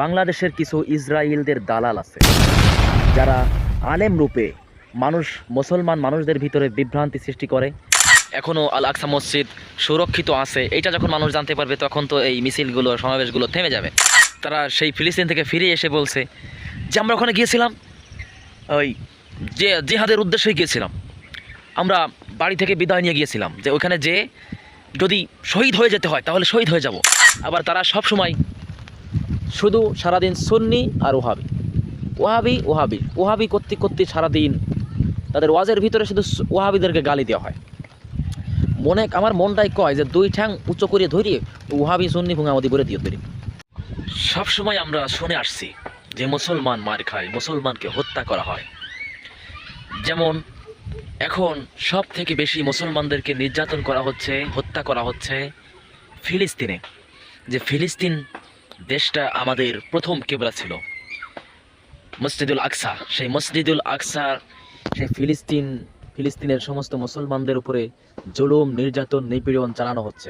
বাংলাদেশের কিছু ইসরায়েলদের দালাল আছে, যারা আলেম রূপে মুসলমান মানুষদের ভিতরে বিভ্রান্তি সৃষ্টি করে। এখনও আল আকসা মসজিদ সুরক্ষিত আছে, এটা যখন মানুষ জানতে পারবে তখন তো এই মিছিলগুলো সমাবেশগুলো থেমে যাবে। তারা সেই ফিলিস্তিন থেকে ফিরে এসে বলছে যে আমরা ওখানে গিয়েছিলাম, ওই যে জিহাদের উদ্দেশ্যেই গিয়েছিলাম, আমরা বাড়ি থেকে বিদায় নিয়ে গিয়েছিলাম যে ওইখানে যে যদি শহীদ হয়ে যেতে হয় তাহলে শহীদ হয়ে যাব। আবার তারা সব সময় শুধু সারাদিন সুন্নি আর ওহাবি ওহাবি ওহাবি ওহাবি করতে করতে সারাদিন তাদের ওয়াজের ভিতরে শুধু ওহাবিদেরকে গালি দেওয়া হয়। আমার মনটাই কয় যে দুই ঠ্যাং উঁচু করে ধরিয়ে ওহাবি সুন্নি ভুঙামতি করে দিয়ে ধরি। সবসময় আমরা শুনে আসছি যে মুসলমান মার খায়, মুসলমানকে হত্যা করা হয়। যেমন এখন সব থেকে বেশি মুসলমানদেরকে নির্যাতন করা হচ্ছে, হত্যা করা হচ্ছে ফিলিস্তিনে। যে ফিলিস্তিন দেশটা আমাদের প্রথম কিবলা ছিল, মসজিদুল আকসা। সেই মসজিদুল আকসা, সেই ফিলিস্তিনের সমস্ত মুসলমানদের উপরে জুলুম, নির্যাতন, নিপীড়ন চালানো হচ্ছে।